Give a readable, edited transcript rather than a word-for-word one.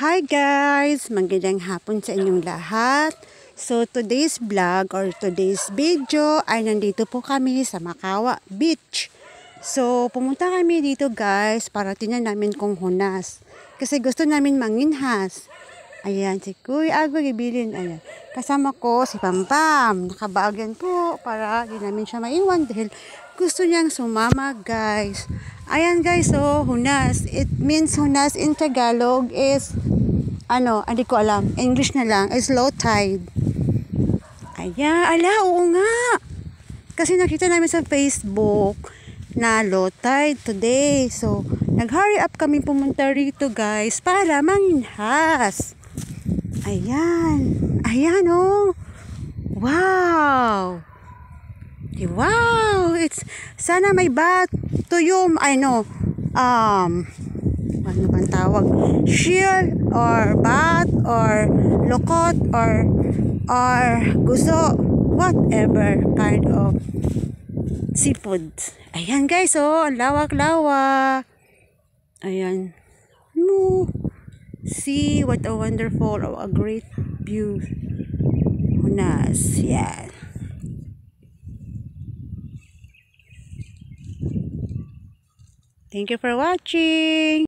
Hi guys! Magandang hapon sa inyong lahat. So today's vlog or today's video ay nandito po kami sa Makawa Beach. So pumunta kami dito guys para tingnan namin kung hunas. Kasi gusto namin manginhas. Ayan, si Kuya Ago Gibilin. Ayan. Kasama ko si Pampam. Nakabaagyan po para di namin siya maiwan dahil gusto niyang sumama guys. Ayan guys, so hunas. It means hunas in Tagalog is hindi ko alam. English na lang is low tide. Ayan, oo nga. Kasi nakita namin sa Facebook na low tide today. So, nag-hurry up kami pumunta rito guys para manginhas. Ayan. Ayan oh. Wow. Wow. Sana may tuyom, ano bang tawag? Shield or bat or lokot or guso. Whatever kind of seafood. Ayan guys, oh. Ang lawak-lawak. Ayan. See what a wonderful, a great view. Hunas. Yan. Thank you for watching.